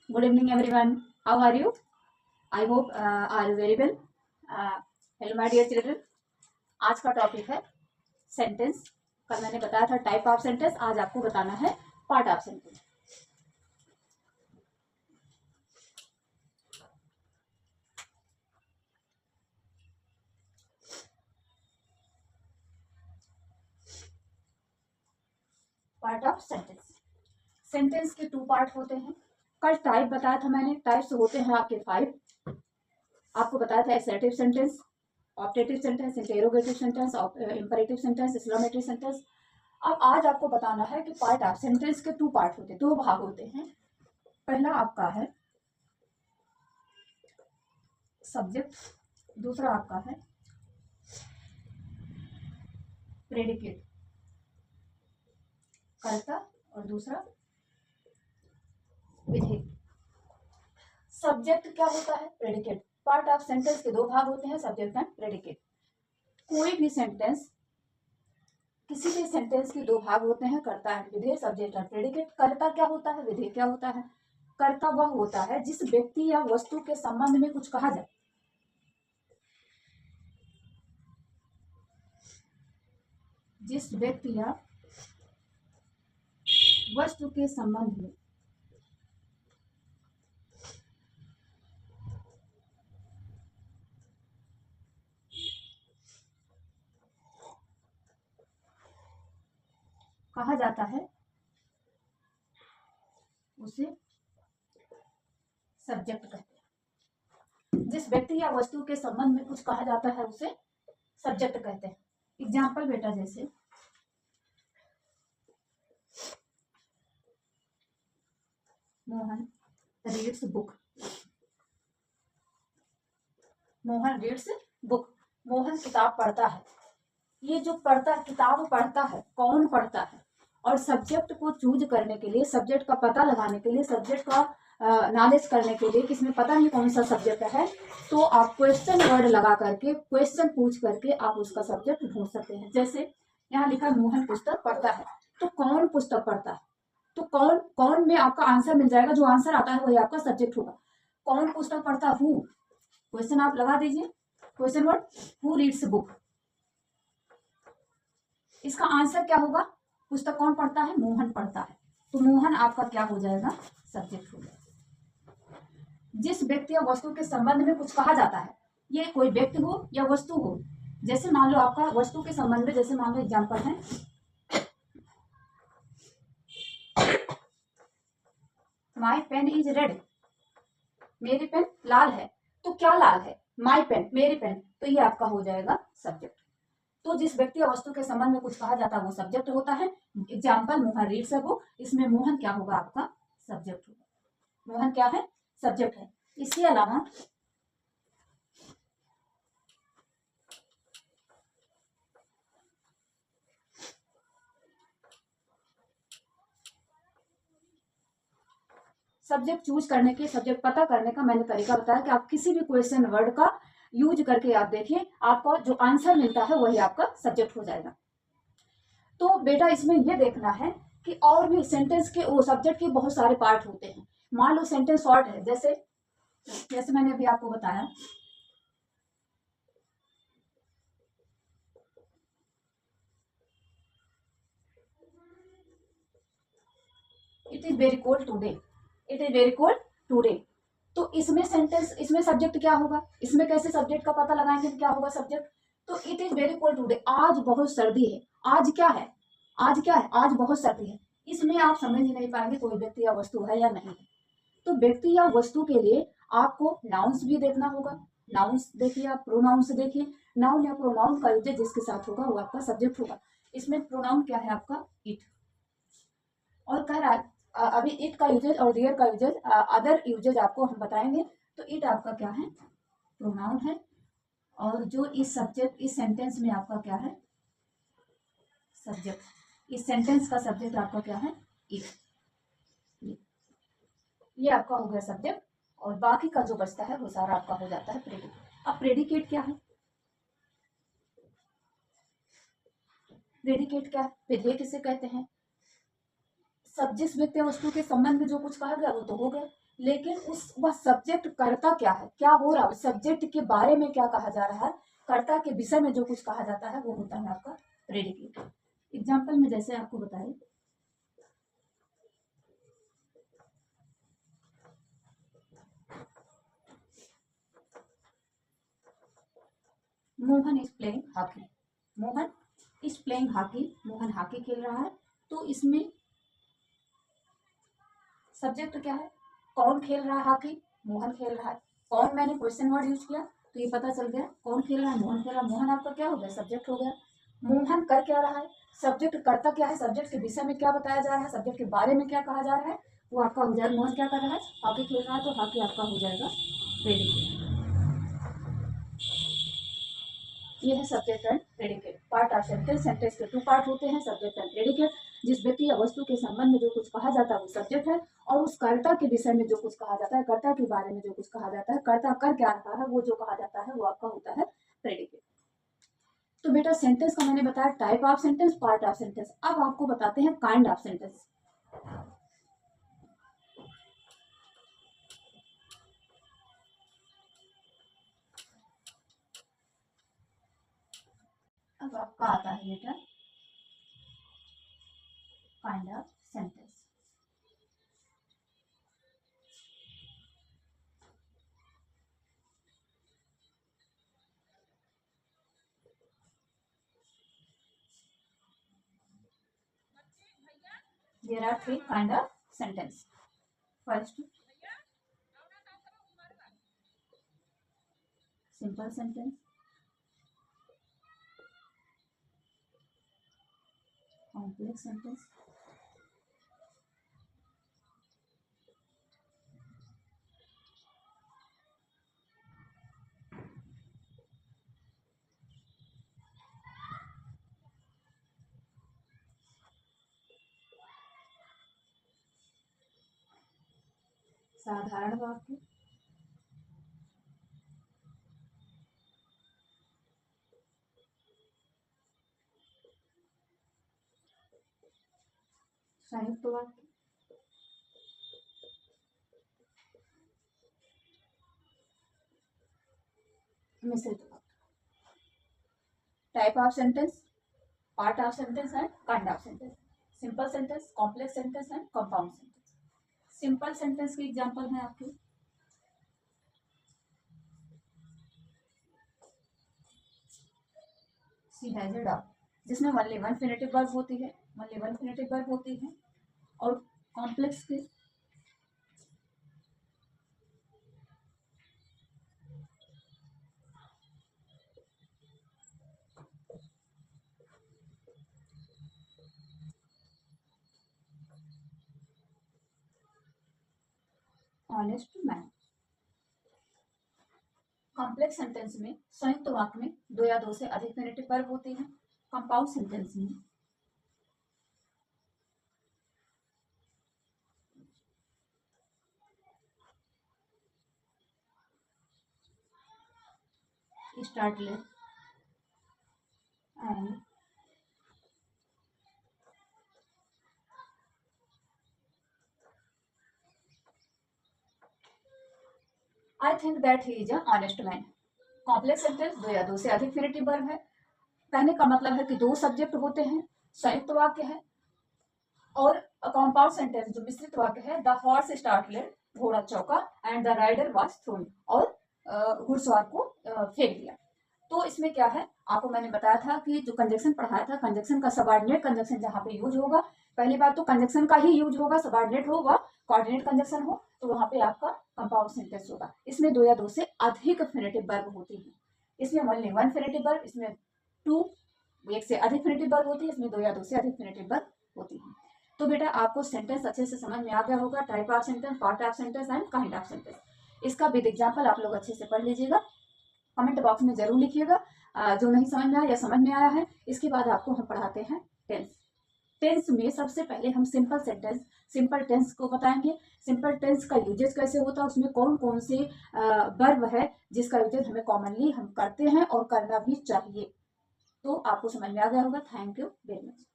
Good evening, everyone. How are you? I hope are you very well. Hello, my dear children. आज का topic है sentence. कल मैंने बताया था टाइप ऑफ सेंटेंस, आज आपको बताना है part of sentence. Part of sentence. Sentence के 2 पार्ट होते हैं। कल टाइप बताया था मैंने, टाइप्स होते हैं आपके 5। आपको बताया था assertive sentence, objective sentence, interrogative sentence, imperative sentence, exclamatory sentence. अब आज आपको बताना है कि पार्ट ऑफ सेंटेंस के 2 पार्ट होते हैं, 2 भाग होते हैं। पहला आपका है सब्जेक्ट, दूसरा आपका है प्रेडिकेट, कर्ता, और दूसरा विधेय। सब्जेक्ट क्या होता है? प्रेडिकेट। पार्ट ऑफ सेंटेंस के 2 भाग होते हैं, सब्जेक्ट एंड प्रेडिकेट। कोई भी सेंटेंस, किसी भी सेंटेंस के 2 भाग होते हैं, कर्ता एंड विधेय, सब्जेक्ट एंड प्रेडिकेट। कर्ता क्या होता है, विधेय क्या होता है? कर्ता वह होता है जिस व्यक्ति या वस्तु के संबंध में कुछ कहा जाए। जिस व्यक्ति या वस्तु के संबंध में कहा जाता है उसे सब्जेक्ट कहते हैं। जिस व्यक्ति या वस्तु के संबंध में कुछ कहा जाता है उसे सब्जेक्ट कहते हैं। एग्जाम्पल बेटा, जैसे Mohan reads book. Mohan reads book, Mohan किताब पढ़ता है। ये जो पढ़ता, किताब पढ़ता है, कौन पढ़ता है? और सब्जेक्ट को चूज करने के लिए, सब्जेक्ट का पता लगाने के लिए, सब्जेक्ट का नॉलेज करने के लिए, किसमें पता नहीं कौन सा सब्जेक्ट है, तो आप क्वेश्चन वर्ड लगा करके, क्वेश्चन पूछ करके आप उसका सब्जेक्ट ढूंढ सकते हैं। जैसे यहाँ लिखा मोहन पुस्तक पढ़ता है, तो कौन पुस्तक पढ़ता है? तो कौन कौन में आपका आंसर मिल जाएगा, जो आंसर आता है वही आपका सब्जेक्ट होगा। कौन पुस्तक पढ़ता है? हु। क्वेश्चन आप लगा दीजिए, question word who reads book. इसका आंसर क्या होगा? पुस्तक कौन पढ़ता है? मोहन पढ़ता है। तो मोहन आपका क्या हो जाएगा? सब्जेक्ट हो जाएगा। जिस व्यक्ति या वस्तु के संबंध में कुछ कहा जाता है, ये कोई व्यक्ति हो या वस्तु हो। जैसे मान लो आपका वस्तु के संबंध में, जैसे मान लो एग्जाम्पल है, माई पेन इज रेड। मेरी पेन लाल है। तो क्या लाल है? माई पेन, मेरी पेन। तो ये आपका हो जाएगा सब्जेक्ट। तो जिस व्यक्ति या वस्तु के संबंध में कुछ कहा जाता है वो सब्जेक्ट होता है। Example Mohan reads a book, इसमें मोहन क्या होगा? आपका सब्जेक्ट होगा। मोहन क्या है? सब्जेक्ट है। इसके अलावा सब्जेक्ट चूज करने के, सब्जेक्ट पता करने का मैंने तरीका बताया कि आप किसी भी क्वेश्चन वर्ड का यूज करके आप देखिए, आपका जो आंसर मिलता है वही आपका सब्जेक्ट हो जाएगा। तो बेटा इसमें यह देखना है कि और भी सेंटेंस के, वो सब्जेक्ट के बहुत सारे पार्ट होते हैं। मान लो सेंटेंस शॉर्ट है, जैसे जैसे मैंने अभी आपको बताया, it is very cold today. It is very cold today. तो इसमें सेंटेंस, इसमें सब्जेक्ट क्या होगा? इसमें कैसे सब्जेक्ट का पता लगाएंगे क्या होगा सब्जेक्ट? तो it is very cold today, आज बहुत सर्दी है। आज क्या है? आज क्या है? आज बहुत सर्दी है। इसमें आप समझ ही नहीं पाएंगे कोई व्यक्ति या वस्तु है या नहीं है। तो व्यक्ति या वस्तु के लिए आपको नाउन्स भी देखना होगा। नाउन्स देखिए, आप प्रोनाउंस देखिए। नाउन या प्रोनाउन का यूजेज जिसके साथ होगा वो आपका सब्जेक्ट होगा। इसमें प्रोनाउन क्या है? आपका इट। और कह रहा है अभी इट का यूजेज और देयर का यूजेज, अदर यूजेज आपको हम बताएंगे। तो इट आपका क्या है? प्रोनाउन है। और जो इस सब्जेक्ट, इस सेंटेंस में आपका क्या है? सब्जेक्ट। इस सेंटेंस का सब्जेक्ट आपका क्या है? इट। ये आपका हो गया सब्जेक्ट। और बाकी का जो बचता है वो सारा आपका हो जाता है प्रेडिकेट। अब प्रेडिकेट क्या है? प्रेडिकेट क्या है? विधेय किसे कहते हैं? सब जिस व्यक्ति वस्तु के संबंध में जो कुछ कहा गया वो तो हो गया। लेकिन उस वह सब्जेक्ट करता क्या है, क्या हो रहा है, सब्जेक्ट के बारे में क्या कहा जा रहा है, कर्ता के विषय में जो कुछ कहा जाता है वो होता है आपका प्रेडिकेट। एग्जाम्पल में जैसे आपको बताए, Mohan is playing hockey, Mohan is playing hockey, Mohan hockey खेल रहा है। तो इसमें सब्जेक्ट क्या है, कौन खेल रहा है हॉकी, मोहन खेल रहा है। कौन, मैंने क्वेश्चन वर्ड यूज किया तो ये पता चल गया कौन खेल रहा है, मोहन खेल रहा है। मोहन आपका क्या हो गया, सब्जेक्ट हो गया। मोहन कर क्या रहा है, सब्जेक्ट करता क्या है, सब्जेक्ट के विषय में क्या बताया जा रहा है, सब्जेक्ट के बारे में क्या कहा जा रहा है, वो आपका हो जाएगा। मोहन क्या कर रहा है, हॉकी खेल रहा है, तो हॉकी आपका हो जाएगा प्रेडिकेट। ये है subject and predicate. Part of sentence, sentence के 2 पार्ट होते हैं, सब्जेक्ट एंड प्रेडिकेट। जिस व्यक्ति या वस्तु के संबंध में जो कुछ कहा जाता है वो सब्जेक्ट है, और उस कर्ता के विषय में जो कुछ कहा जाता है, कर्ता के बारे में जो कुछ कहा जाता है, कर्ता कर क्या रहा है, वो जो कहा जाता है वो आपका होता है प्रेडिकेट। तो बेटा सेंटेंस का मैंने बताया type of sentence, part of sentence. अब आपको बताते हैं काइंड ऑफ सेंटेंस। अब आपका आता है बेटा kind of sentence. There are 3 kind of sentence. First, simple sentence, complex sentence, साधारण वाक्य, संयुक्त वाक्य, मिश्रित वाक्य। Type of sentence, part of sentence and kind of sentence, simple sentence, complex sentence and compound sentence. Simple sentence की example है आपके, सी has a dog, जिसमें ओनली वन इन्फिनेटिव वर्ब होती है, ओनली वन इन्फिनेटिव वर्ब होती है। और complex के ऑनेस्ट मैन। कॉम्प्लेक्स सेंटेंस में संयुक्त वाक्य में 2 या 2 से अधिक इन्फिनेटिव वर्ब होती है। कंपाउंड सेंटेंस में Starlet and I think that he is a honest man. Complex sentence 2 या 2 से अधिक इन्फिनेटिव वर्ब है। कहने का मतलब है कि 2 सब्जेक्ट होते हैं, संयुक्त वाक्य है। और कंपाउंड सेंटेंस जो मिश्रित वाक्य है, द हॉर्स स्टार्टलेट, घोड़ा चौका, and the rider was thrown, और घुड़सवार को फेंक दिया। तो इसमें क्या है, आपको मैंने बताया था कि जो कंजक्शन पढ़ाया था, कंजक्शन का सबऑर्डिनेट कंजक्शन जहाँ पे यूज होगा, पहली बात तो कंजक्शन का ही यूज होगा, सबऑर्डिनेट होगा, कोऑर्डिनेट कंजक्शन हो तो वहां पे आपका कंपाउंड सेंटेंस होगा। इसमें 2 या 2 से अधिक इन्फिनेटिव वर्ब होती है। इसमें ओनली वन इन्फिनेटिव वर्ब, इसमें 2, 1 से अधिक इन्फिनेटिव वर्ब होती है, इसमें 2 या 2 से अधिक इन्फिनेटिव वर्ब होती है। तो बेटा आपको सेंटेंस अच्छे से समझ में आ गया होगा, type of sentence, part of sentence and kind of sentence. इसका विद एग्जाम्पल आप लोग अच्छे से पढ़ लीजिएगा, कमेंट बॉक्स में जरूर लिखिएगा जो नहीं समझ में आया या समझ में आया है। इसके बाद आपको हम पढ़ाते हैं टेंस। टेंस में सबसे पहले हम सिंपल सेंटेंस, सिंपल टेंस को बताएंगे। सिंपल टेंस का यूजेज कैसे होता है, उसमें कौन कौन से वर्ब है जिसका यूजेज हमें कॉमनली हम करते हैं और करना भी चाहिए। तो आपको समझ में आ गया होगा। Thank you very much.